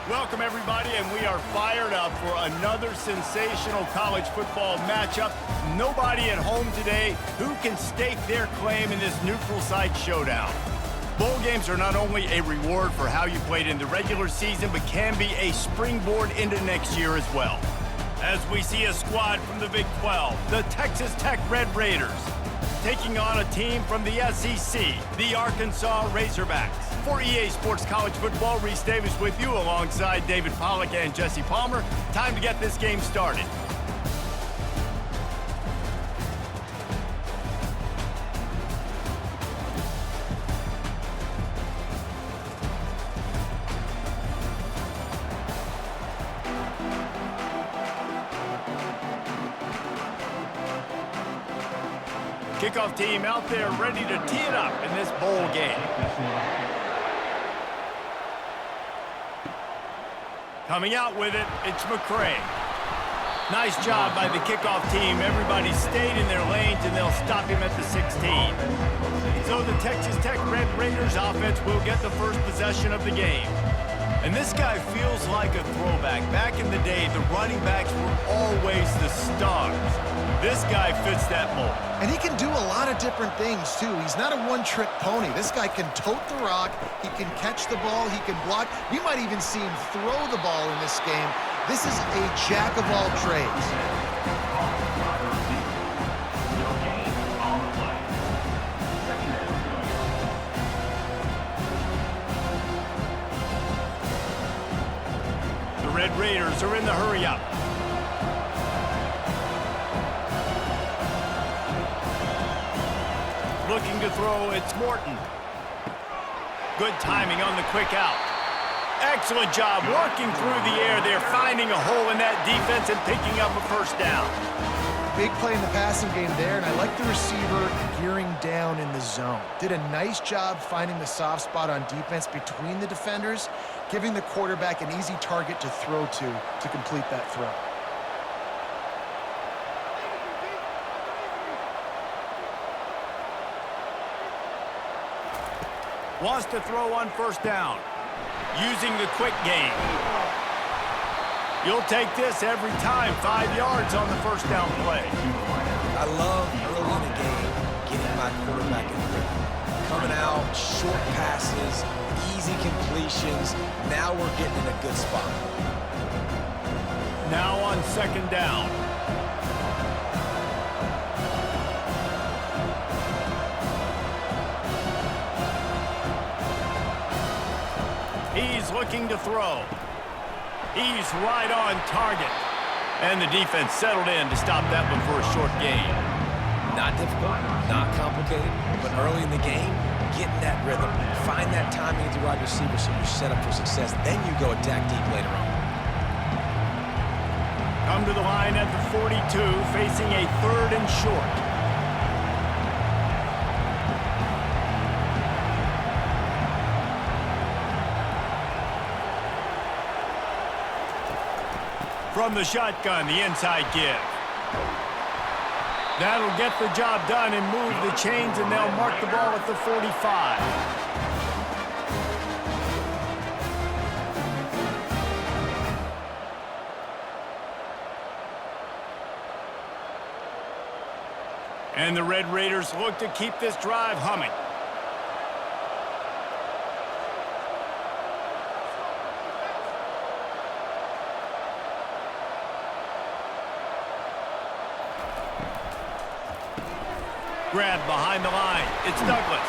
Welcome, everybody, and we are fired up for another sensational college football matchup. Nobody at home today who can stake their claim in this neutral site showdown. Bowl games are not only a reward for how you played in the regular season, but can be a springboard into next year as well. As we see a squad from the Big 12, the Texas Tech Red Raiders, taking on a team from the SEC, the Arkansas Razorbacks. For EA Sports College Football, Reese Davis with you alongside David Pollack and Jesse Palmer. Time to get this game started. Kickoff team out there ready to tee it up in this bowl game. Coming out with it, it's McCray. Nice job by the kickoff team. Everybody stayed in their lanes, and they'll stop him at the 16. So the Texas Tech Red Raiders offense will get the first possession of the game. And this guy feels like a throwback. Back in the day, the running backs were always the stars. This guy fits that mold. And he can do a lot of different things, too. He's not a one-trick pony. This guy can tote the rock. He can catch the ball. He can block. We might even see him throw the ball in this game. This is a jack of all trades. The Red Raiders are in the hurry-up. Looking to throw, it's Morton. Good timing on the quick out. Excellent job working through the air there, finding a hole in that defense and picking up a first down. Big play in the passing game there, and I like the receiver gearing down in the zone. Did a nice job finding the soft spot on defense between the defenders, giving the quarterback an easy target to throw to complete that throw. Wants to throw on first down, using the quick game. You'll take this every time, 5 yards on the first down play. I love early in the game getting my quarterback in rhythm. Coming out, short passes, easy completions. Now we're getting in a good spot. Now on second down. He's looking to throw. He's right on target. And the defense settled in to stop that one for a short gain. Not difficult, not complicated, but early in the game, getting that rhythm. Find that timing at the wide receiver so you're set up for success. Then you go attack deep later on. Come to the line at the 42, facing a 3rd and short. From the shotgun, the inside give. That'll get the job done and move the chains, and they'll mark the ball at the 45. And the Red Raiders look to keep this drive humming. Grab behind the line. It's Douglas.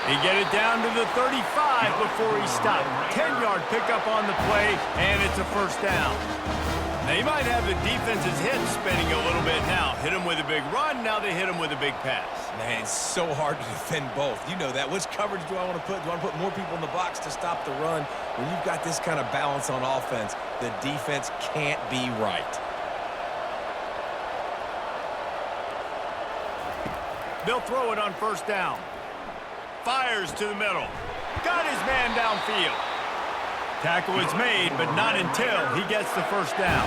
He get it down to the 35 before he stopped. 10-yard pickup on the play, and it's a first down. Now, you might have the defense's head spinning a little bit now. Hit him with a big run, now they hit him with a big pass. Man, it's so hard to defend both. You know that. Which coverage do I want to put? Do I want to put more people in the box to stop the run? When you've got this kind of balance on offense, the defense can't be right. They'll throw it on first down. Fires to the middle. Got his man downfield. Tackle is made, but not until he gets the first down.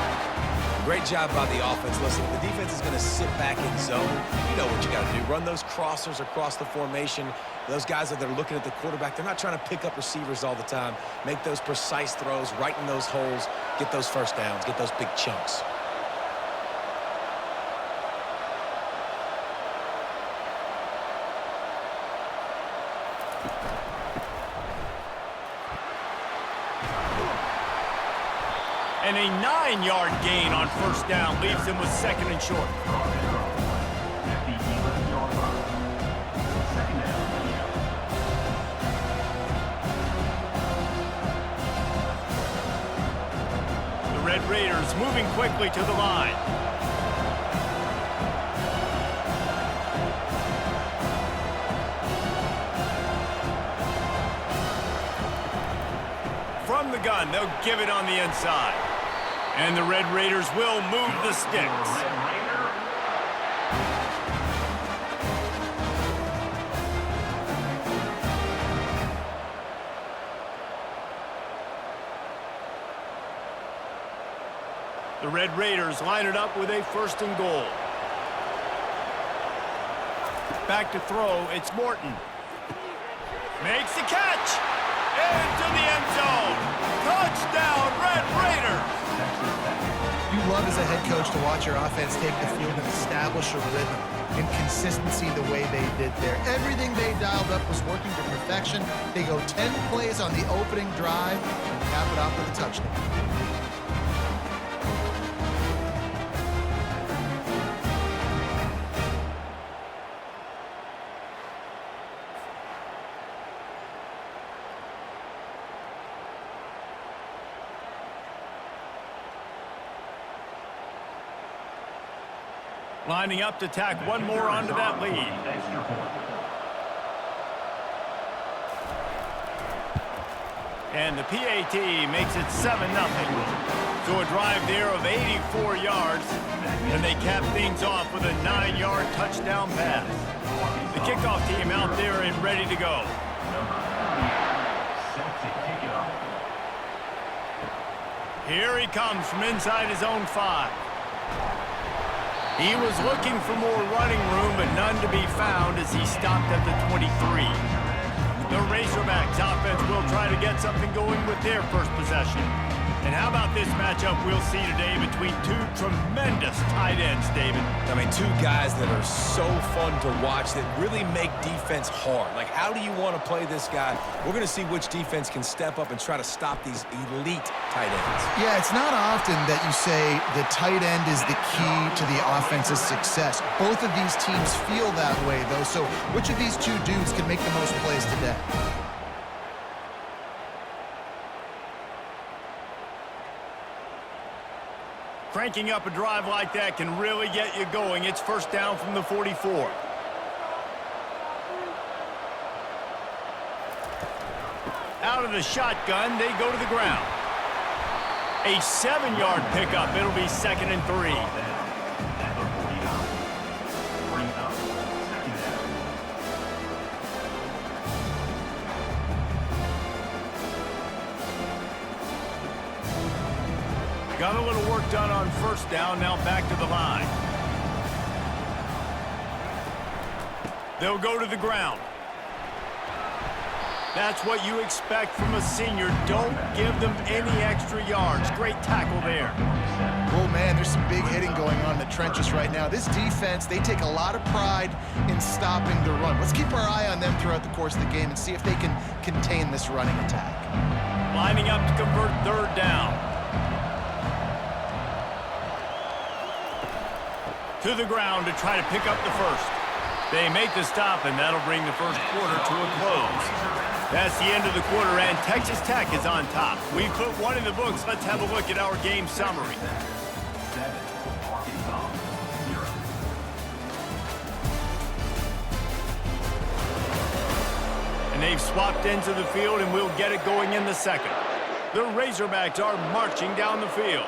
Great job by the offense. Listen, if the defense is going to sit back in zone, you know what you got to do. Run those crossers across the formation. Those guys that are looking at the quarterback, they're not trying to pick up receivers all the time. Make those precise throws, right in those holes, get those first downs, get those big chunks. And a 9-yard gain on first down leaves him with second and short. The Red Raiders moving quickly to the line. From the gun, they'll give it on the inside. And the Red Raiders will move the sticks. The Red Raiders line it up with a first and goal. Back to throw, it's Morton. Makes the catch! Into the end zone! Touchdown, Red Raiders! You love as a head coach to watch your offense take the field and establish a rhythm and consistency the way they did there. Everything they dialed up was working to perfection. They go 10 plays on the opening drive and cap it off with a touchdown. Lining up to tack one more onto that lead. And the PAT makes it 7-0. So a drive there of 84 yards, and they cap things off with a 9-yard touchdown pass. The kickoff team out there and ready to go. Here he comes from inside his own 5. He was looking for more running room, but none to be found as he stopped at the 23. The Razorbacks offense will try to get something going with their first possession. And how about this matchup we'll see today between two tremendous tight ends, David? I mean, two guys that are so fun to watch that really make defense hard. Like, how do you want to play this guy? We're going to see which defense can step up and try to stop these elite tight ends. Yeah, it's not often that you say the tight end is the key to the offense's success. Both of these teams feel that way, though. So which of these two dudes can make the most plays today? Cranking up a drive like that can really get you going. It's first down from the 44. Out of the shotgun, they go to the ground. A 7-yard pickup. It'll be second and 3. Got a little work done on first down, now back to the line. They'll go to the ground. That's what you expect from a senior. Don't give them any extra yards. Great tackle there. Oh, man, there's some big hitting going on in the trenches right now. This defense, they take a lot of pride in stopping the run. Let's keep our eye on them throughout the course of the game and see if they can contain this running attack. Lining up to convert third down. To the ground to try to pick up the first. They make the stop, and that'll bring the first quarter to a close. That's the end of the quarter, and Texas Tech is on top. We've put one in the books. Let's have a look at our game summary. And they've swapped into the field, and we'll get it going in the second. The Razorbacks are marching down the field.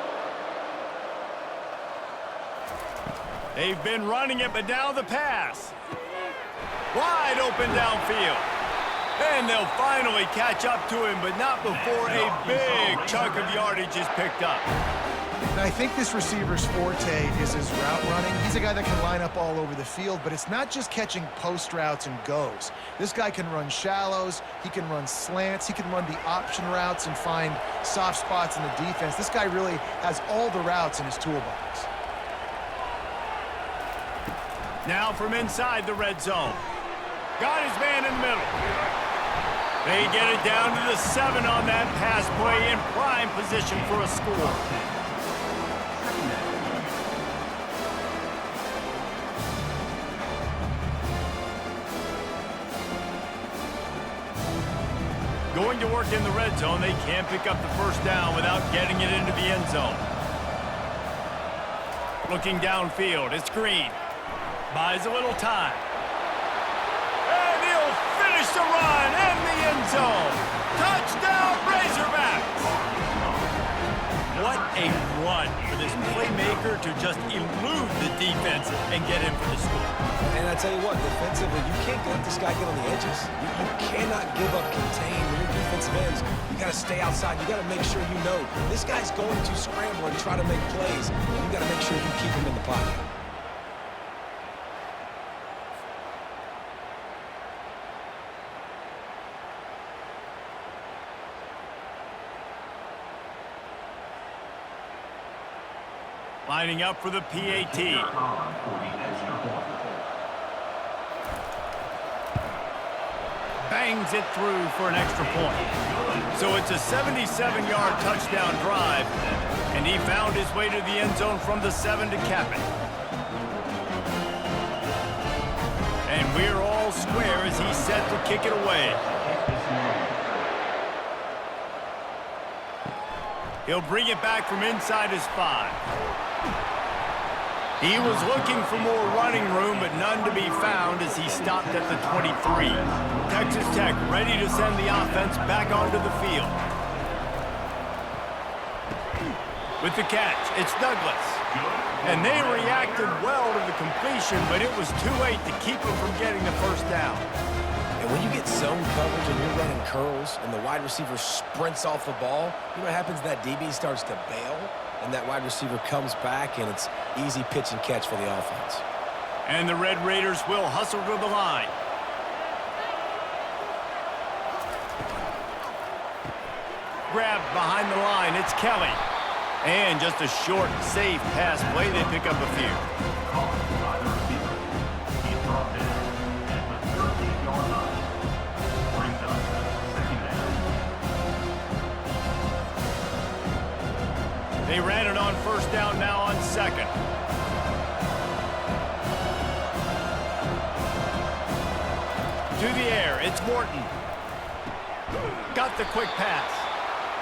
They've been running it, but now the pass. Wide open downfield. And they'll finally catch up to him, but not before a big chunk of yardage is picked up. And I think this receiver's forte is his route running. He's a guy that can line up all over the field, but it's not just catching post routes and goes. This guy can run shallows, he can run slants, he can run the option routes and find soft spots in the defense. This guy really has all the routes in his toolbox. Now from inside the red zone. Got his man in the middle. They get it down to the 7 on that pass play in prime position for a score. Going to work in the red zone, they can't pick up the first down without getting it into the end zone. Looking downfield, it's Green. Buys a little time. And he'll finish the run in the end zone. Touchdown, Razorbacks! What a run for this playmaker to just elude the defense and get in for the score. And I tell you what, defensively, you can't let this guy get on the edges. You cannot give up contain when you're defensive ends. You got to stay outside. You got to make sure you know this guy's going to scramble and try to make plays. You got to make sure you keep him in the pocket. Lining up for the PAT. Bangs it through for an extra point. So it's a 77-yard touchdown drive, and he found his way to the end zone from the 7 to cap it. And we're all square as he's set to kick it away. He'll bring it back from inside his 5. He was looking for more running room, but none to be found as he stopped at the 23. Texas Tech ready to send the offense back onto the field. With the catch, it's Douglas. And they reacted well to the completion, but it was too late to keep him from getting the first down. And when you get zone coverage and you're running curls and the wide receiver sprints off the ball, you know what happens? That DB starts to bail, and that wide receiver comes back, and it's easy pitch and catch for the offense. And the Red Raiders will hustle to the line. Grabbed behind the line, it's Kelly. And just a short, safe pass play, they pick up a few. They ran it on first down, now on second. To the air, it's Morton. Got the quick pass.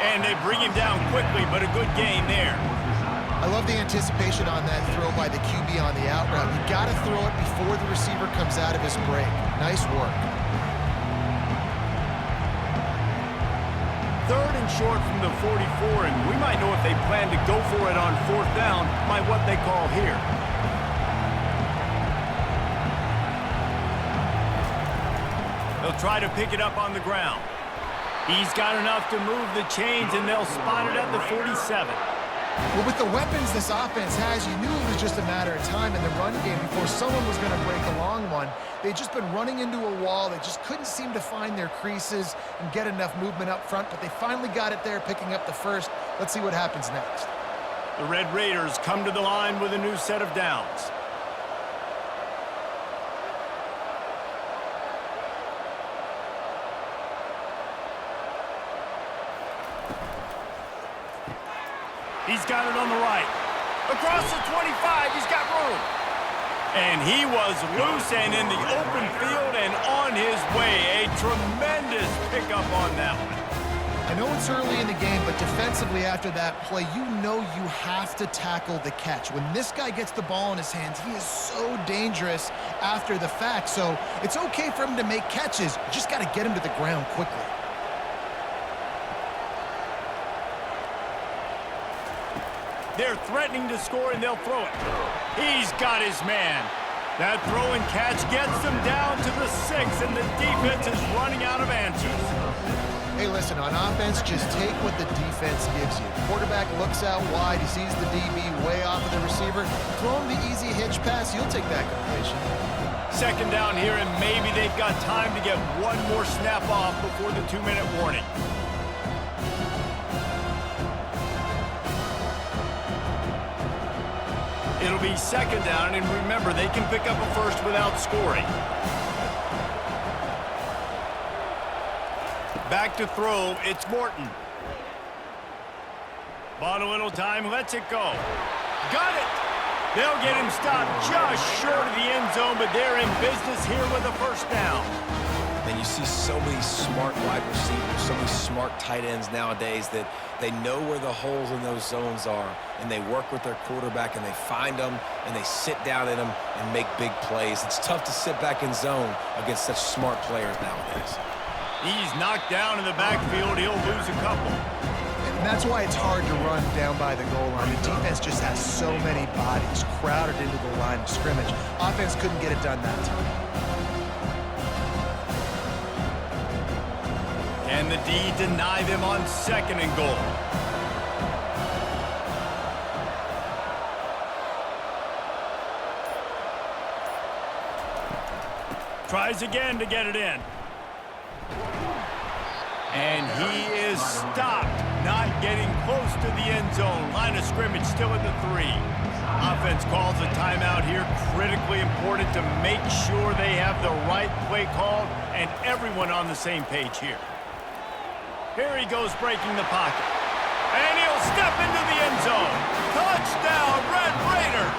And they bring him down quickly, but a good gain there. I love the anticipation on that throw by the QB on the out route. You got to throw it before the receiver comes out of his break. Nice work. 3rd and short from the 44, and we might know if they plan to go for it on 4th down by what they call here. They'll try to pick it up on the ground. He's got enough to move the chains, and they'll spot it at the 47. Well, with the weapons this offense has, you knew it was just a matter of time in the run game before someone was going to break a long one. They'd just been running into a wall. They just couldn't seem to find their creases and get enough movement up front, but they finally got it there, picking up the first. Let's see what happens next. The Red Raiders come to the line with a new set of downs. He's got it on the right. Across the 25, he's got room. And he was loose and in the open field and on his way. A tremendous pickup on that one. I know it's early in the game, but defensively after that play, you know you have to tackle the catch. When this guy gets the ball in his hands, he is so dangerous after the fact. So it's okay for him to make catches. You just got to get him to the ground quickly. They're threatening to score, and they'll throw it. He's got his man. That throw and catch gets them down to the 6, and the defense is running out of answers. Hey, listen, on offense, just take what the defense gives you. Quarterback looks out wide, he sees the DB way off of the receiver. Throw him the easy hitch pass, you'll take that completion. Second down here, and maybe they've got time to get one more snap off before the 2-minute warning. It'll be second down, and remember, they can pick up a first without scoring. Back to throw, it's Morton. Bought a little time, lets it go. Got it! They'll get him stopped just short of the end zone, but they're in business here with a first down. And you see so many smart wide receivers, so many smart tight ends nowadays that they know where the holes in those zones are, and they work with their quarterback, and they find them, and they sit down in them and make big plays. It's tough to sit back in zone against such smart players nowadays. He's knocked down in the backfield. He'll lose a couple. And that's why it's hard to run down by the goal line. The defense just has so many bodies crowded into the line of scrimmage. Offense couldn't get it done that time. And the D deny them on second and goal. Tries again to get it in. And he is stopped, not getting close to the end zone. Line of scrimmage still at the 3. Offense calls a timeout here. Critically important to make sure they have the right play call and everyone on the same page here. Here he goes breaking the pocket. And he'll step into the end zone. Touchdown, Red Raiders!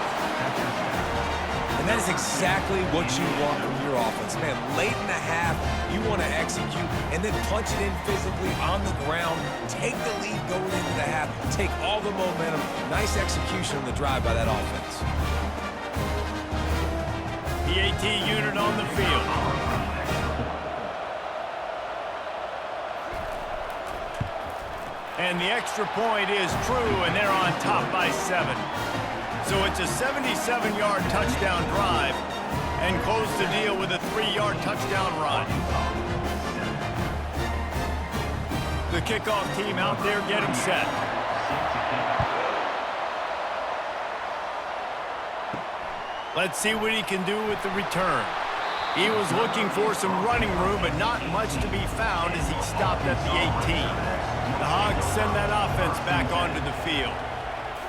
And that is exactly what you want from your offense. Man, late in the half, you want to execute and then punch it in physically on the ground. Take the lead going into the half. Take all the momentum. Nice execution on the drive by that offense. PAT unit on the field. And the extra point is true, and they're on top by 7. So it's a 77-yard touchdown drive and close the deal with a 3-yard touchdown run. The kickoff team out there getting set. Let's see what he can do with the return. He was looking for some running room, but not much to be found as he stopped at the 18. The Hogs send that offense back onto the field.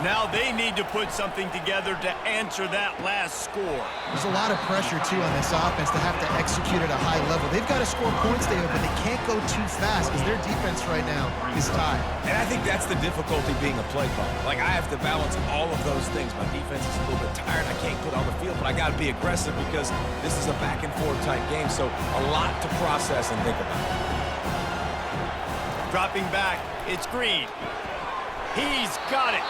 Now they need to put something together to answer that last score. There's a lot of pressure, too, on this offense to have to execute at a high level. They've got to score points, David, but they can't go too fast because their defense right now is tired. And I think that's the difficulty being a play caller. Like, I have to balance all of those things. My defense is a little bit tired. I can't put on the field, but I got to be aggressive because this is a back-and-forth type game, so a lot to process and think about. Dropping back, it's Green. He's got it.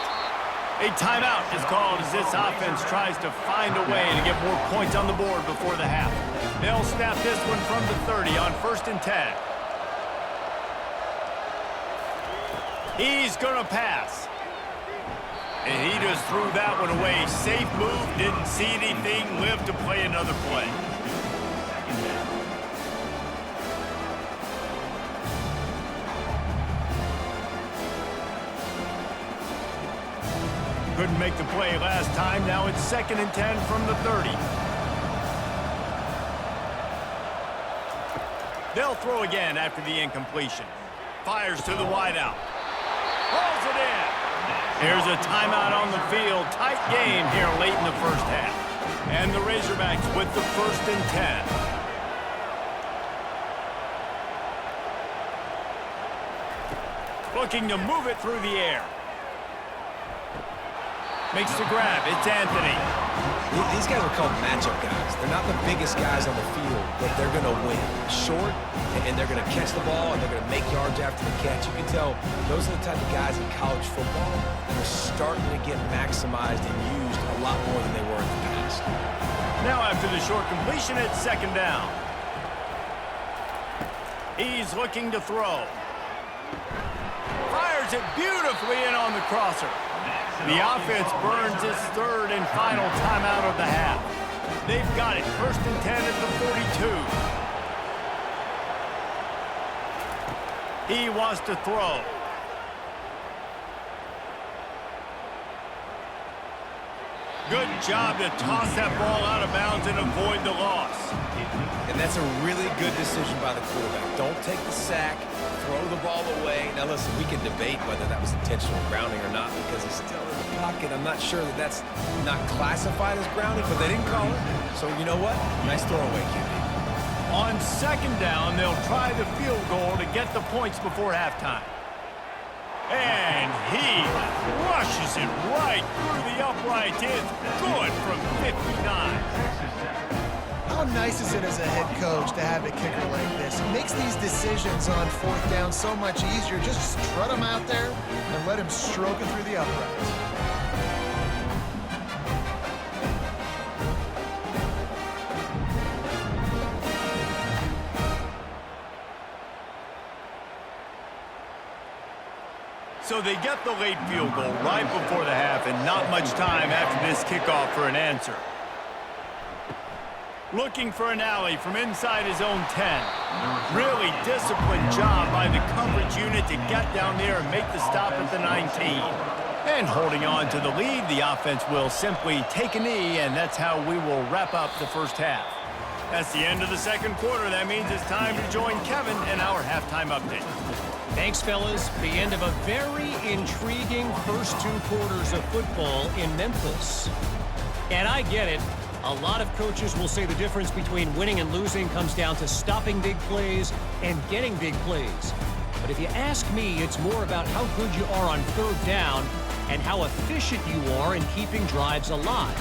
A timeout is called as this offense tries to find a way to get more points on the board before the half. They'll snap this one from the 30 on 1st and 10. He's going to pass. And he just threw that one away. Safe move, didn't see anything, lived to play another play. Couldn't make the play last time. Now it's 2nd and 10 from the 30. They'll throw again after the incompletion. Fires to the wideout. Hauls it in. Here's a timeout on the field. Tight game here late in the first half. And the Razorbacks with the 1st and 10. Looking to move it through the air. Makes the grab. It's Anthony. These guys are called matchup guys. They're not the biggest guys on the field, but they're going to win. Short, and they're going to catch the ball, and they're going to make yards after the catch. You can tell those are the type of guys in college football that are starting to get maximized and used a lot more than they were in the past. Now after the short completion, it's 2nd down. He's looking to throw. Fires it beautifully in on the crosser. The offense burns its 3rd and final timeout of the half. They've got it. 1st and 10 at the 42. He wants to throw. Good job to toss that ball out of bounds and avoid the loss. And that's a really good decision by the quarterback. Don't take the sack, throw the ball away. Now listen, we can debate whether that was intentional grounding or not because he's still in the pocket. I'm not sure that that's not classified as grounding, but they didn't call it. So you know what? Nice throwaway, QB. On 2nd down, they'll try the field goal to get the points before halftime. And he rushes it right through the uprights. It's good from 59. How nice is it as a head coach to have a kicker like this? He makes these decisions on 4th down so much easier. Just strut him out there and let him stroke it through the uprights. So they get the late field goal right before the half and not much time after this kickoff for an answer. Looking for an alley from inside his own 10. Really disciplined job by the coverage unit to get down there and make the stop at the 19. And holding on to the lead, the offense will simply take a knee, and that's how we will wrap up the first half. That's the end of the 2nd quarter. That means it's time to join Kevin in our halftime update. Thanks, fellas. The end of a very intriguing first 2 quarters of football in Memphis. And I get it. A lot of coaches will say the difference between winning and losing comes down to stopping big plays and getting big plays. But if you ask me, it's more about how good you are on 3rd down and how efficient you are in keeping drives alive.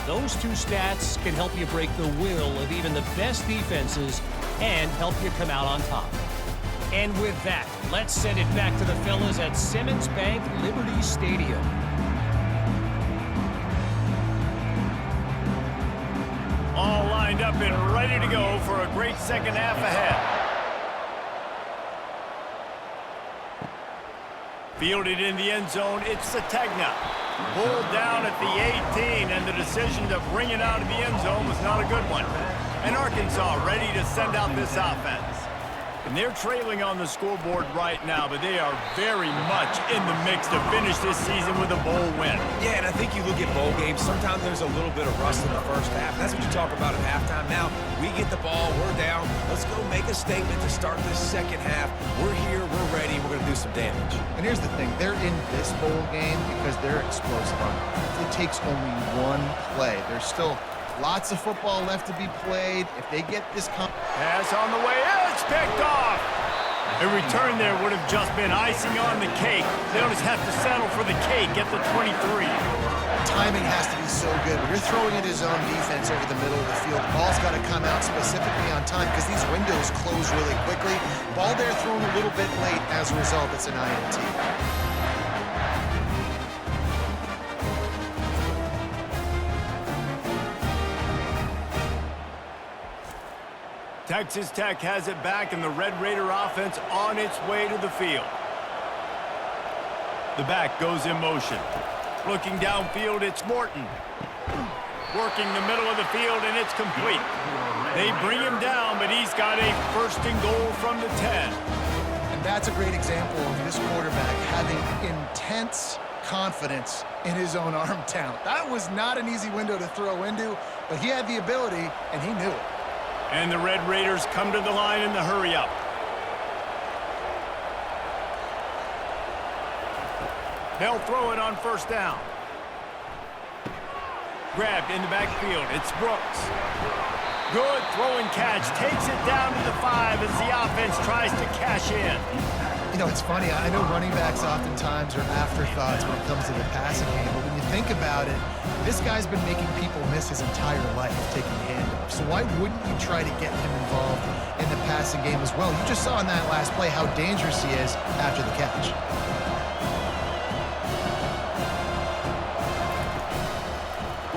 Those 2 stats can help you break the will of even the best defenses and help you come out on top. And with that, let's send it back to the fellas at Simmons Bank Liberty Stadium. All lined up and ready to go for a great 2nd half ahead. Fielded in the end zone, it's Sategna. Pulled down at the 18, and the decision to bring it out of the end zone was not a good one. And Arkansas ready to send out this offense. And they're trailing on the scoreboard right now, but they are very much in the mix to finish this season with a bowl win. Yeah, and I think you look at bowl games, sometimes there's a little bit of rust in the first half. That's what you talk about at halftime. Now, we get the ball, we're down. Let's go make a statement to start this 2nd half. We're here, we're ready, we're going to do some damage. And here's the thing. They're in this bowl game because they're explosive on it. It takes only one play. There's still lots of football left to be played. If they get this... Pass on the way. It's picked off. A return there would have just been icing on the cake. They'll just have to settle for the cake at the 23. Timing has to be so good. When you're throwing it his own defense over the middle of the field, the ball's got to come out specifically on time because these windows close really quickly. Ball there thrown a little bit late. As a result, it's an INT. Texas Tech has it back, and the Red Raider offense on its way to the field. The back goes in motion. Looking downfield, it's Morton. Working the middle of the field, and it's complete. They bring him down, but he's got a 1st and goal from the 10. And that's a great example of this quarterback having intense confidence in his own arm talent. That was not an easy window to throw into, but he had the ability, and he knew it. And the Red Raiders come to the line in the hurry-up. They'll throw it on 1st down. Grabbed in the backfield. It's Brooks. Good throw and catch. Takes it down to the 5 as the offense tries to cash in. You know, it's funny. I know running backs oftentimes are afterthoughts when it comes to the passing game, but when you think about it, this guy's been making people miss his entire life taking handoffs. So why wouldn't you try to get him involved in the passing game as well? You just saw in that last play how dangerous he is after the catch.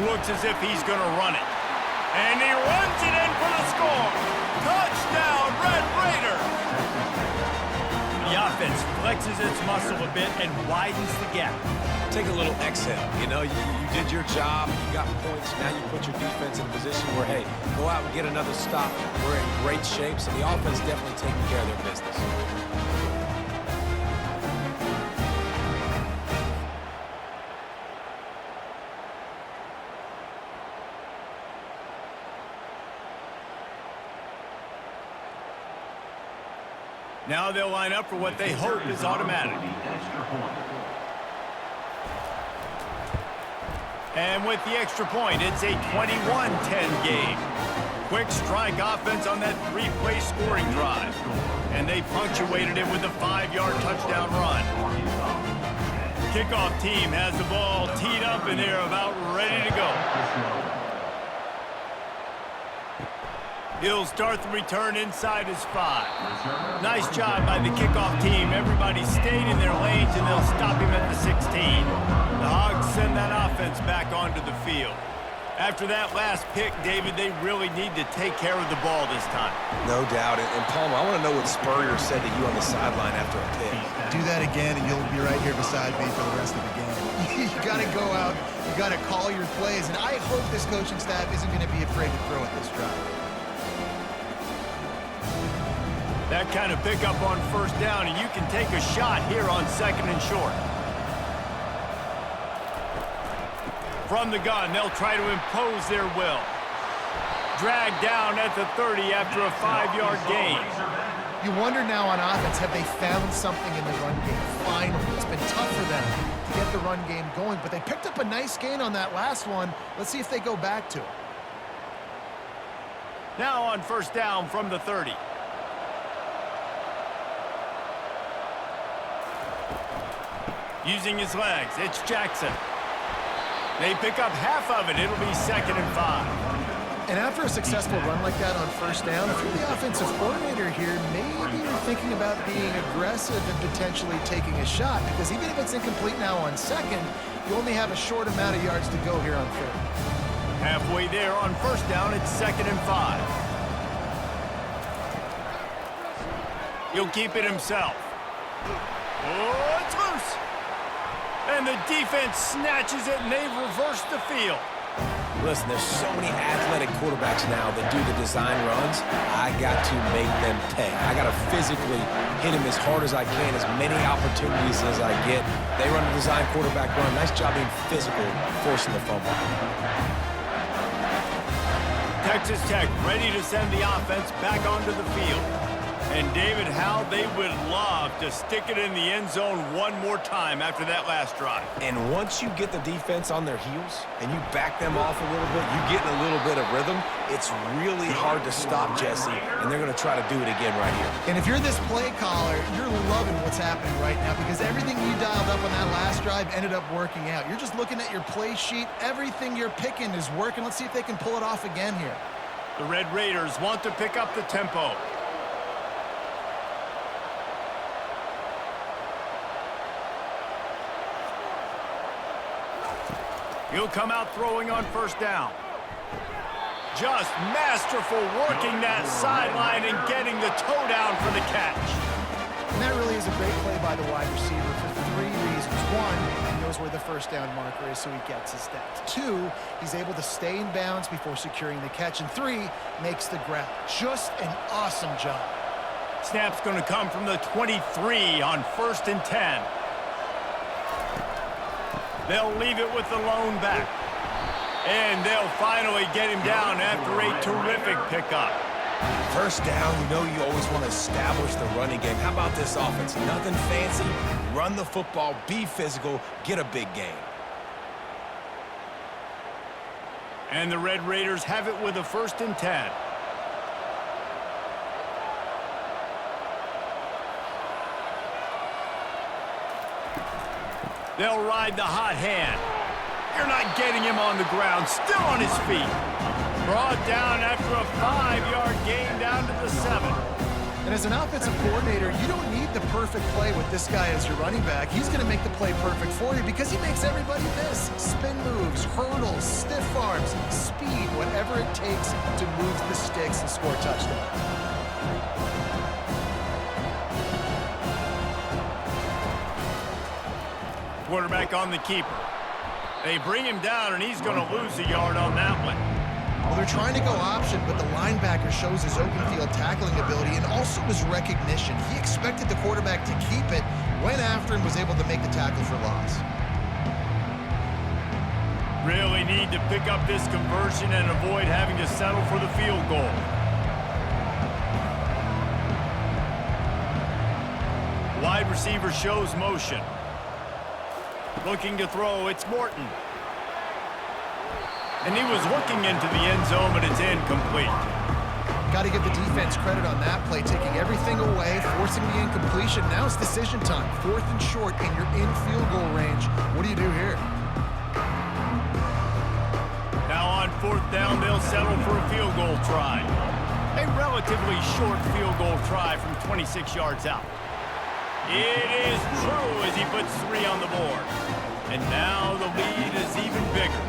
Looks as if he's going to run it. And he runs it in for the score. Touchdown, Red Raiders! The offense flexes its muscle a bit and widens the gap. take a little exhale. You know, you did your job, you got points, now you put your defense in a position where, hey, go out and get another stop. We're in great shape, so the offense definitely taking care of their business. Now they'll line up for what they hope is automatic. And with the extra point, it's a 21-10 game. Quick strike offense on that three-play scoring drive. And they punctuated it with a 5-yard touchdown run. Kickoff team has the ball teed up and they're about ready to go. He'll start the return inside his 5. Nice job by the kickoff team. Everybody stayed in their lanes, and they'll stop him at the 16. The Hogs send that offense back onto the field. After that last pick, David, they really need to take care of the ball this time. No doubt. And Palmer, I want to know what Spurrier said to you on the sideline after a pick. Do that again, and you'll be right here beside me for the rest of the game. You got to go out. You got to call your plays, and I hope this coaching staff isn't going to be afraid to throw at this drive. That kind of pickup on first down, and you can take a shot here on 2nd and short. From the gun, they'll try to impose their will. Dragged down at the 30 after a 5-yard gain. You wonder now on offense, have they found something in the run game? Finally, it's been tough for them to get the run game going, but they picked up a nice gain on that last one. Let's see if they go back to it. Now on first down from the 30. Using his legs, it's Jackson. They pick up half of it. It'll be 2nd and 5. And after a successful run like that on first down, if you're the offensive coordinator here, maybe you're thinking about being aggressive and potentially taking a shot, because even if it's incomplete now on 2nd, you only have a short amount of yards to go here on 3rd. Halfway there on first down, it's 2nd and 5. He'll keep it himself. Oh, it's loose. And the defense snatches it, and they've reversed the field. Listen, there's so many athletic quarterbacks now that do the design runs. I got to make them pay. I got to physically hit him as hard as I can, as many opportunities as I get. They run a design quarterback run. Nice job being physical, forcing the fumble. Texas Tech ready to send the offense back onto the field. And David, how they would love to stick it in the end zone one more time after that last drive. And once you get the defense on their heels and you back them off a little bit, you get in a little bit of rhythm, it's really hard to stop Jesse, and they're going to try to do it again right here. And if you're this play caller, you're loving what's happening right now, because everything you dialed up on that last drive ended up working out. You're just looking at your play sheet. Everything you're picking is working. Let's see if they can pull it off again here. The Red Raiders want to pick up the tempo. He'll come out throwing on first down. Just masterful working that sideline and getting the toe down for the catch. And that really is a great play by the wide receiver for 3 reasons. 1, he knows where the first down marker is, so he gets his stats. 2, he's able to stay in bounds before securing the catch. And 3, makes the grab. Just an awesome job. Snap's going to come from the 23 on 1st and 10. They'll leave it with the lone back. And they'll finally get him down after a terrific pickup. First down, you know you always want to establish the running game. How about this offense? Nothing fancy. Run the football, be physical, get a big gain. And the Red Raiders have it with a 1st and 10. They'll ride the hot hand. You're not getting him on the ground. Still on his feet. Brought down after a 5-yard gain down to the 7. And as an offensive coordinator, you don't need the perfect play with this guy as your running back. He's going to make the play perfect for you because he makes everybody miss. Spin moves, hurdles, stiff arms, speed, whatever it takes to move the sticks and score touchdowns. Quarterback on the keeper. They bring him down, and he's going to lose a yard on that one. Well, they're trying to go option, but the linebacker shows his open field tackling ability and also his recognition. He expected the quarterback to keep it, went after and was able to make the tackle for loss. Really need to pick up this conversion and avoid having to settle for the field goal. Wide receiver shows motion. Looking to throw, it's Morton. And he was looking into the end zone, but it's incomplete. Got to give the defense credit on that play, taking everything away, forcing the incompletion. Now it's decision time. 4th and short, and you're in field goal range. What do you do here? Now on 4th down, they'll settle for a field goal try. A relatively short field goal try from 26 yards out. It is true as he puts 3 on the board. And now the lead is even bigger.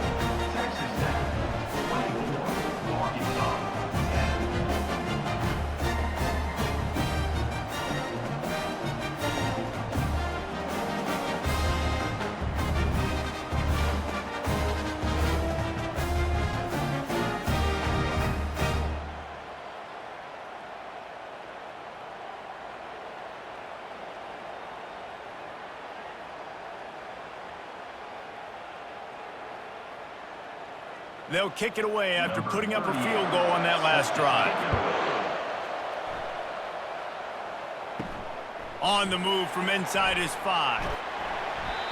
They'll kick it away after putting up a field goal on that last drive. On the move from inside his 5.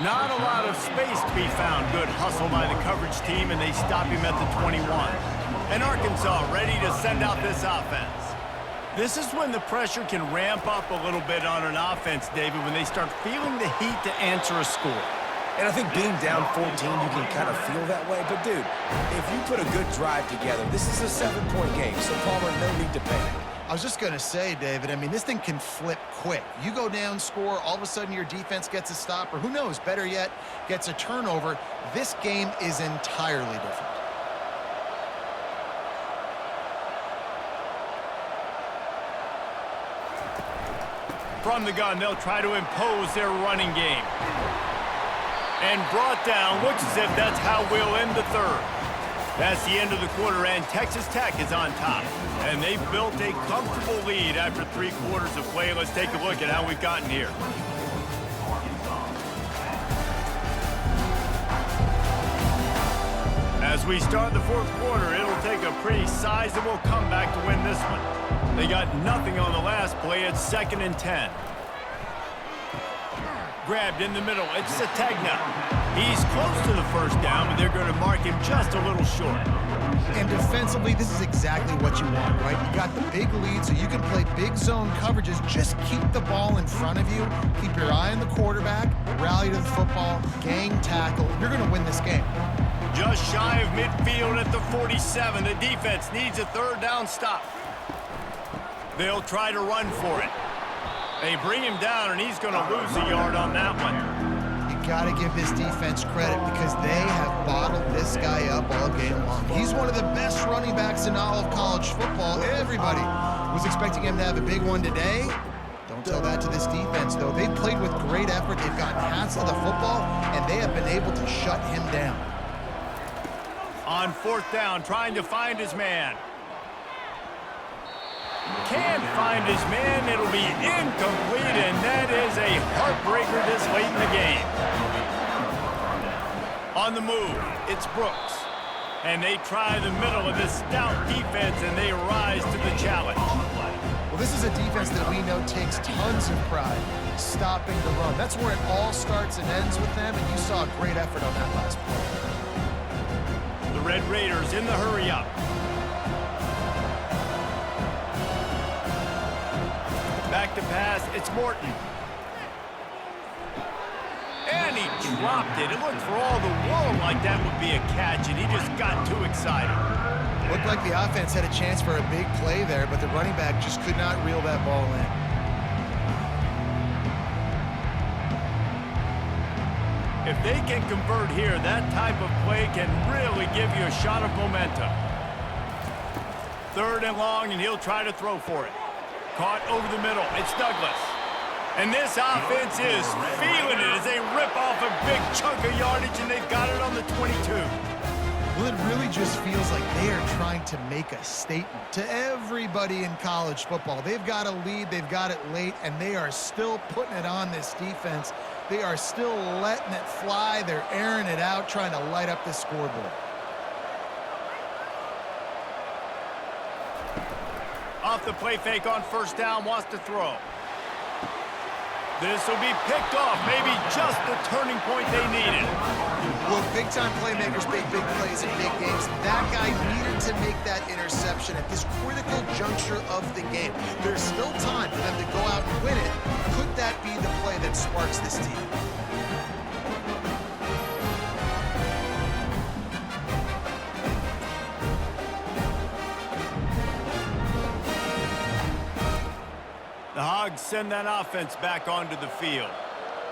Not a lot of space to be found. Good hustle by the coverage team, and they stop him at the 21. And Arkansas ready to send out this offense. This is when the pressure can ramp up a little bit on an offense, David, when they start feeling the heat to answer a score. And I think being down 14, you can kind of feel that way. But, dude, if you put a good drive together, this is a 7-point game. So, Palmer, no need to panic. I was just going to say, David, I mean, this thing can flip quick. You go down, score, all of a sudden your defense gets a stop, or who knows, better yet, gets a turnover. This game is entirely different. From the gun, they'll try to impose their running game. And brought down, looks as if that's how we'll end the 3rd. That's the end of the quarter, and Texas Tech is on top. And they've built a comfortable lead after 3 quarters of play. Let's take a look at how we've gotten here. As we start the 4th quarter, it'll take a pretty sizable comeback to win this one. They got nothing on the last play. It's 2nd and 10. Grabbed in the middle. It's Sategna. He's close to the 1st down, but they're going to mark him just a little short. And defensively, this is exactly what you want, right? You got the big lead, so you can play big zone coverages. Just keep the ball in front of you. Keep your eye on the quarterback. Rally to the football. Gang tackle. You're going to win this game. Just shy of midfield at the 47. The defense needs a 3rd down stop. They'll try to run for it. They bring him down, and he's going to lose a yard on that one. You got to give this defense credit because they have bottled this guy up all game long. He's one of the best running backs in all of college football. Everybody was expecting him to have a big one today. Don't tell that to this defense, though. They've played with great effort. They've gotten hands to the football, and they have been able to shut him down. On 4th down, trying to find his man. Can't find his man. It'll be incomplete, and that is a heartbreaker this late in the game. On the move, it's Brooks. And they try the middle of this stout defense, and they rise to the challenge. Well, this is a defense that we know takes tons of pride stopping the run. That's where it all starts and ends with them, and you saw a great effort on that last play. The Red Raiders in the hurry-up. Back to pass, it's Morton. And he dropped it. It looked for all the world like that would be a catch, and he just got too excited. Looked like the offense had a chance for a big play there, but the running back just could not reel that ball in. If they can convert here, that type of play can really give you a shot of momentum. 3rd and long, and he'll try to throw for it. Caught over the middle. It's Douglas. And this offense is feeling it as they rip off a big chunk of yardage, and they've got it on the 22. Well, it really just feels like they are trying to make a statement to everybody in college football. They've got a lead, they've got it late, and they are still putting it on this defense. They are still letting it fly. They're airing it out, trying to light up the scoreboard. Off the play fake on first down, wants to throw. This will be picked off, maybe just the turning point they needed. Well, big-time playmakers make big plays in big games. That guy needed to make that interception at this critical juncture of the game. There's still time for them to go out and win it. Could that be the play that sparks this team? The Hogs send that offense back onto the field.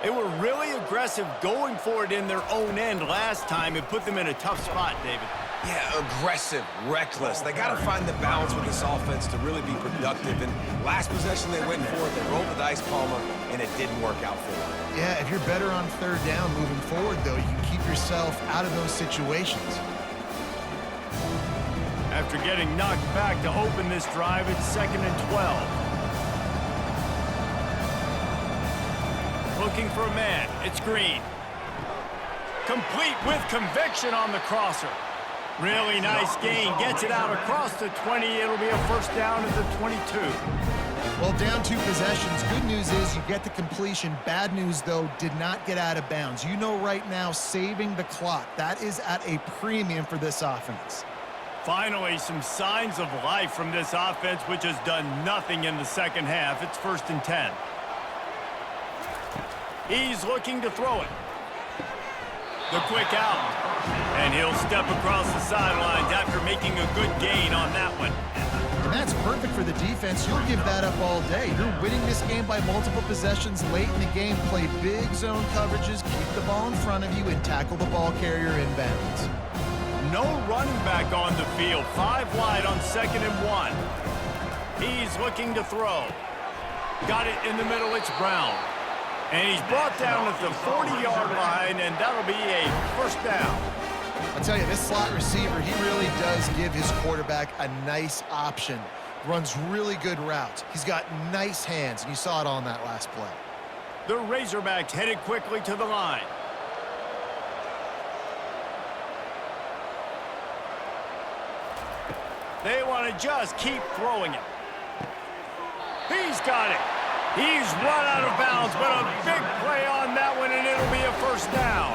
They were really aggressive going for it in their own end last time. It put them in a tough spot, David. Yeah, aggressive, reckless. They got to find the balance with this offense to really be productive. And last possession they went for it, they rolled the dice, Palmer, and it didn't work out for them. Yeah, if you're better on third down moving forward, though, you can keep yourself out of those situations. After getting knocked back to open this drive, it's 2nd and 12. Looking for a man. It's Green. Complete with conviction on the crosser. Really nice gain. Gets it out across the 20. It'll be a first down at the 22. Well, down 2 possessions. Good news is you get the completion. Bad news, though, did not get out of bounds. You know right now, saving the clock. That is at a premium for this offense. Finally, some signs of life from this offense, which has done nothing in the second half. It's 1st and 10. He's looking to throw it. The quick out. And he'll step across the sidelines after making a good gain on that one. And that's perfect for the defense. You'll give that up all day. You're winning this game by multiple possessions late in the game. Play big zone coverages, keep the ball in front of you, and tackle the ball carrier inbounds. No running back on the field. 5 wide on 2nd and 1. He's looking to throw. Got it in the middle. It's Brown. And he's brought down at the 40-yard line, and that'll be a first down. I'll tell you, this slot receiver, he really does give his quarterback a nice option. Runs really good routes. He's got nice hands, and you saw it on that last play. The Razorbacks headed quickly to the line. They want to just keep throwing it. He's got it. He's run out of bounds, but a big play on that one, and it'll be a first down.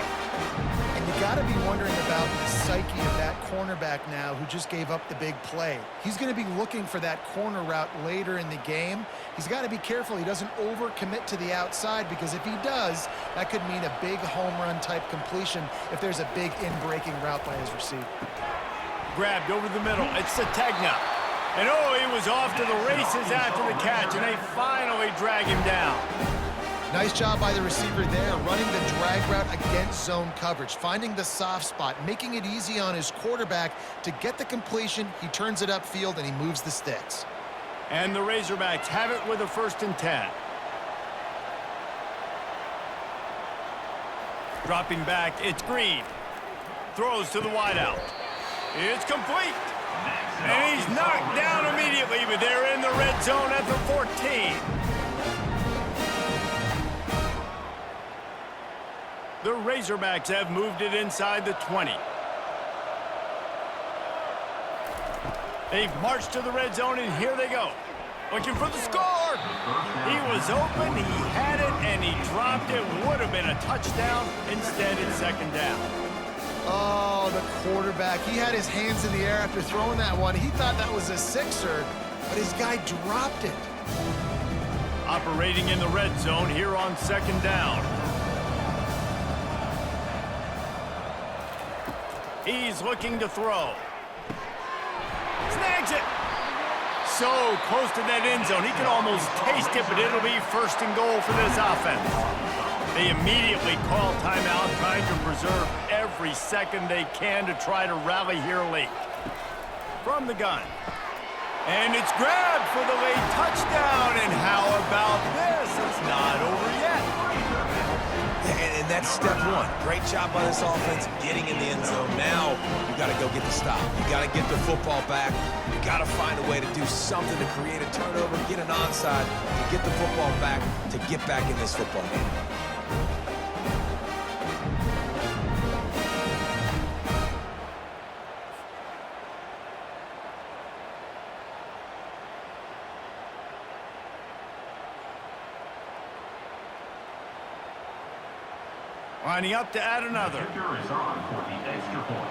And you got to be wondering about the psyche of that cornerback now who just gave up the big play. He's going to be looking for that corner route later in the game. He's got to be careful he doesn't overcommit to the outside, because if he does, that could mean a big home run type completion if there's a big in-breaking route by his receiver. Grabbed over the middle. It's Sategna. And oh, he was off to the races after the catch, and they finally drag him down. Nice job by the receiver there, running the drag route against zone coverage, finding the soft spot, making it easy on his quarterback to get the completion. He turns it upfield, and he moves the sticks. And the Razorbacks have it with a 1st and 10. Dropping back, it's Green. Throws to the wideout. It's complete. And he's knocked down immediately, but they're in the red zone at the 14. The Razorbacks have moved it inside the 20. They've marched to the red zone, and here they go. Looking for the score. He was open, he had it, and he dropped it. Would have been a touchdown. Instead, it's 2nd down. Oh, the quarterback. He had his hands in the air after throwing that one. He thought that was a sixer, but his guy dropped it. Operating in the red zone here on 2nd down. He's looking to throw. Snags it. So close to that end zone. He could almost taste it, but it'll be 1st and goal for this offense. They immediately call timeout, trying to preserve every second they can to try to rally here late. From the gun. And it's grabbed for the late touchdown. And how about this? It's not over yet. And that's step one. Great job by this offense getting in the end zone. Now you got to go get the stop. You got to get the football back. You got to find a way to do something to create a turnover, get an onside, to get the football back, to get back in this football game. Lining up to add another. Is on for the extra point.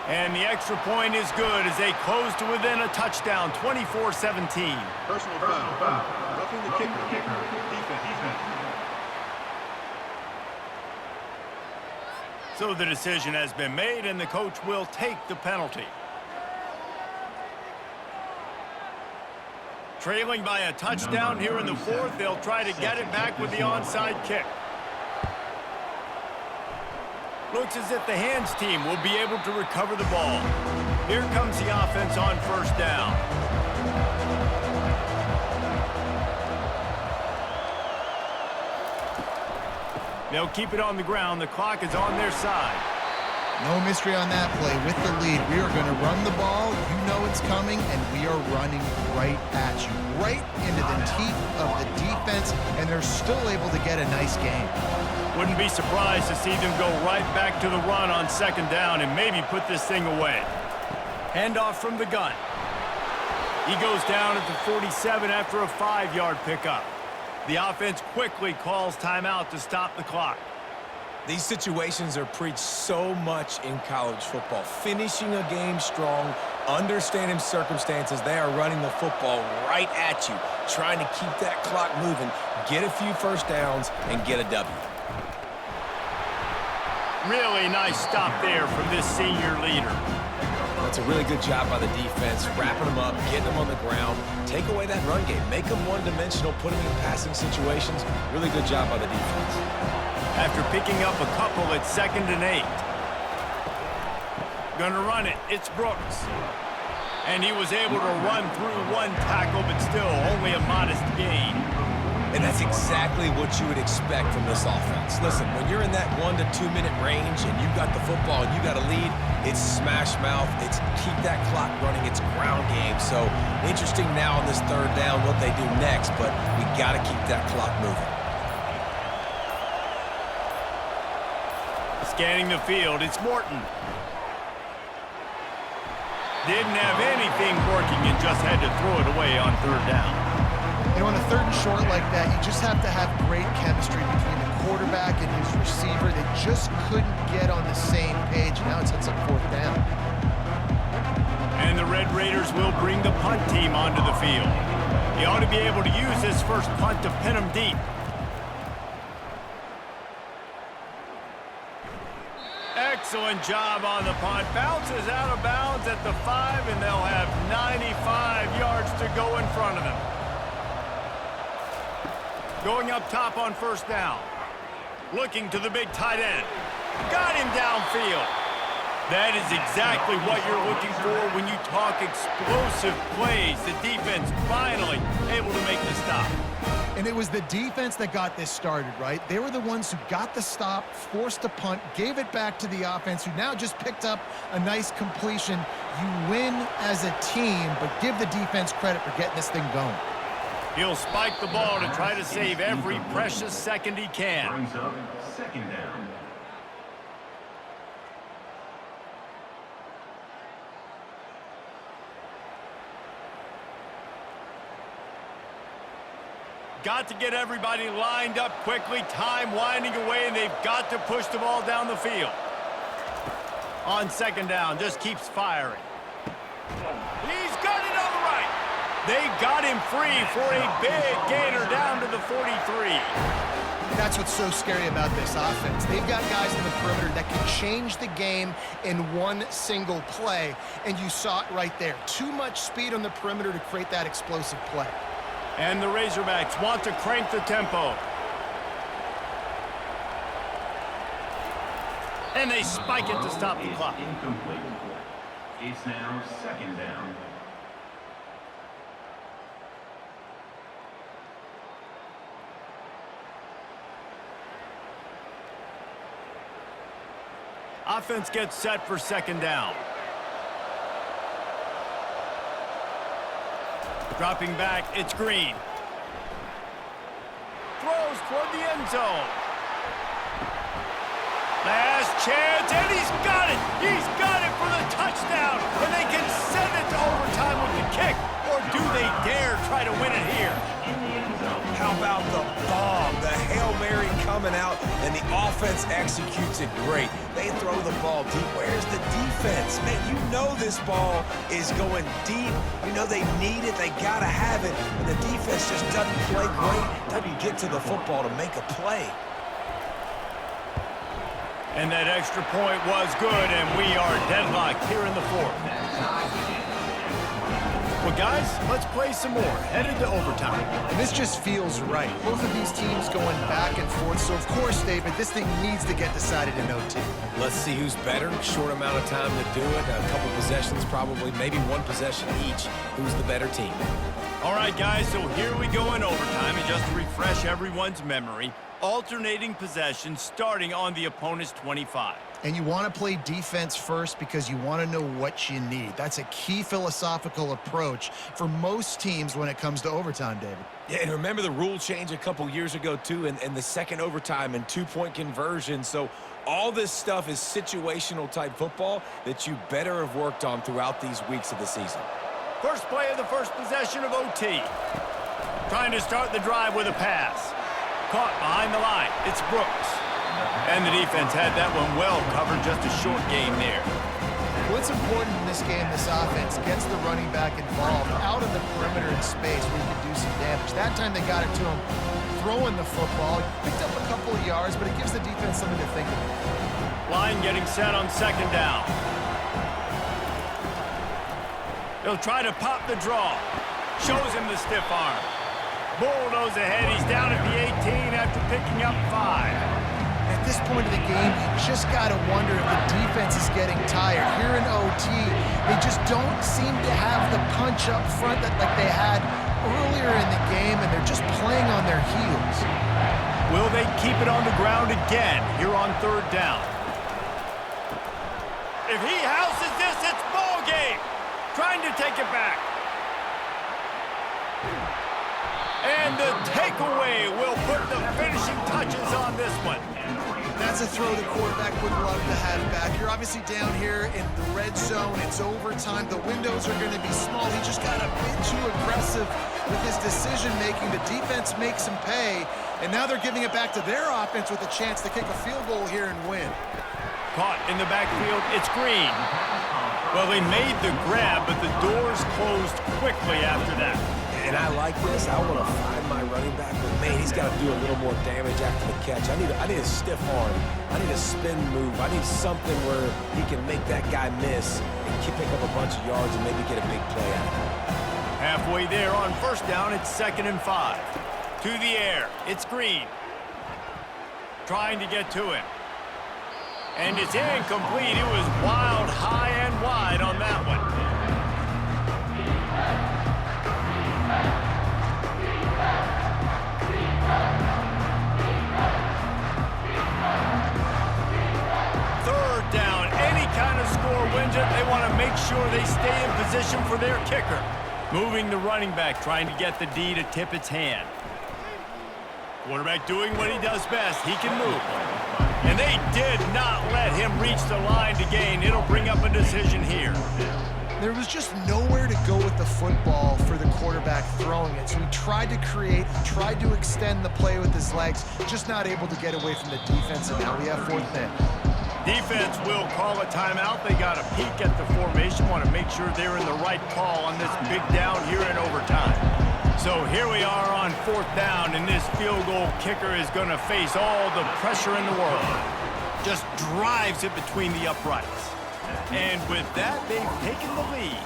And the extra point is good as they close to within a touchdown, 24-17. Personal foul. Roughing the kicker. Defense. So the decision has been made, and the coach will take the penalty. Trailing by a touchdown here in the fourth, they'll try to get it back with the onside kick. Looks as if the hands team will be able to recover the ball. Here comes the offense on first down. They'll keep it on the ground. The clock is on their side. No mystery on that play. With the lead, we are going to run the ball. You know it's coming, and we are running right at you, right into the teeth of the defense, and they're still able to get a nice game. Wouldn't be surprised to see them go right back to the run on second down and maybe put this thing away. Handoff from the gun. He goes down at the 47 after a 5-yard pickup. The offense quickly calls timeout to stop the clock. These situations are preached so much in college football. Finishing a game strong, understanding circumstances. They are running the football right at you, trying to keep that clock moving, get a few first downs, and get a W. Really nice stop there from this senior leader. That's a really good job by the defense, wrapping them up, getting them on the ground, take away that run game, make them one-dimensional, put them in passing situations. Really good job by the defense. After picking up a couple at 2nd and 8. Gonna run it. It's Brooks. And he was able to run through one tackle, but still only a modest gain. And that's exactly what you would expect from this offense. Listen, when you're in that 1 to 2 minute range and you got the football and you got a lead, it's smash mouth, it's keep that clock running, it's ground game. So interesting now on this third down what they do next, but we got to keep that clock moving. Scanning the field, it's Morton. Didn't have anything working and just had to throw it away on third down. You know, on a 3rd and short like that, you just have to have great chemistry between the quarterback and his receiver. They just couldn't get on the same page. Now it's 4th down. And the Red Raiders will bring the punt team onto the field. He ought to be able to use this first punt to pin him deep. Excellent job on the punt. Bounces out of bounds at the 5, and they'll have 95 yards to go in front of them. Going up top on first down. Looking to the big tight end. Got him downfield. That is exactly what you're looking for when you talk explosive plays. The defense finally able to make the stop. And it was the defense that got this started, right? They were the ones who got the stop, forced a punt, gave it back to the offense, who now just picked up a nice completion. You win as a team, but give the defense credit for getting this thing going. He'll spike the ball to try to save every precious second he can. Brings up 2nd down. Got to get everybody lined up quickly. Time winding away, and they've got to push the ball down the field. On 2nd down, just keeps firing. He's got it on the right. They got him free for a big gainer down to the 43. That's what's so scary about this offense. They've got guys in the perimeter that can change the game in one single play, and you saw it right there. Too much speed on the perimeter to create that explosive play. And the Razorbacks want to crank the tempo. And they spike it to stop the clock. Incomplete. It's now second down. Offense gets set for second down. Dropping back, it's Green. Throws toward the end zone. Last chance, and he's got it! He's got it for the touchdown! And they can send it to overtime with the kick. Or do they dare try to win it here? How about the bomb? The Hail Mary coming out, and the offense executes it great. They throw the ball deep. Where's the defense? Man, you know this ball is going deep. You know they need it. They got to have it. And the defense just doesn't play great, doesn't get to the football to make a play. And that extra point was good, and we are deadlocked here in the fourth. Well, guys, let's play some more. Headed to overtime. And this just feels right. Both of these teams going back and forth. So, of course, David, this thing needs to get decided in OT. Let's see who's better. Short amount of time to do it. A couple possessions, probably, maybe one possession each. Who's the better team? All right, guys, so here we go in overtime. And just to refresh everyone's memory, alternating possessions starting on the opponent's 25. And you want to play defense first because you want to know what you need. That's a key philosophical approach for most teams when it comes to overtime, David. Yeah, and remember the rule change a couple years ago, too, and the second overtime and two-point conversion. So all this stuff is situational type football that you better have worked on throughout these weeks of the season. First play of the first possession of OT. Trying to start the drive with a pass. Caught behind the line. It's Brooks. And the defense had that one well covered, just a short game there. What's important in this game, this offense gets the running back involved out of the perimeter in space where you can do some damage. That time they got it to him throwing the football. Picked up a couple of yards, but it gives the defense something to think about. Line getting set on second down. He'll try to pop the draw. Shows him the stiff arm. Bulldoze ahead. He's down at the 18 after picking up 5. At this point of the game, you just got to wonder if the defense is getting tired. Here in OT, they just don't seem to have the punch up front that like they had earlier in the game, and they're just playing on their heels. Will they keep it on the ground again here on third down? If he houses this, it's ball game. Trying to take it back. And the takeaway will put the finishing touches on this one. That's a throw the quarterback would love to have back. You're obviously down here in the red zone. It's overtime. The windows are going to be small. He just got a bit too aggressive with his decision-making. The defense makes him pay, and now they're giving it back to their offense with a chance to kick a field goal here and win. Caught in the backfield. It's Green. Well, they made the grab, but the doors closed quickly after that. And I like this. I want to find my running back, but man, he's got to do a little more damage after the catch. I need a stiff arm. I need a spin move. I need something where he can make that guy miss and pick up a bunch of yards and maybe get a big play out of it. Halfway there on first down, it's 2nd and 5. To the air, it's Green. Trying to get to him. And it's incomplete. It was wild, high and wide on that one. Third down, any kind of score wins it. They want to make sure they stay in position for their kicker. Moving the running back, trying to get the D to tip its hand. Quarterback doing what he does best. He can move. And they did not let him reach the line to gain. It'll bring up a decision here. There was just nowhere to go with the football for the quarterback throwing it. So he tried to create, tried to extend the play with his legs, just not able to get away from the defense, and now we have 4th down. Defense will call a timeout. They got a peek at the formation, want to make sure they're in the right call on this big down here in overtime. So here we are on 4th down, and this field goal kicker is going to face all the pressure in the world. Just drives it between the uprights. And with that, they've taken the lead.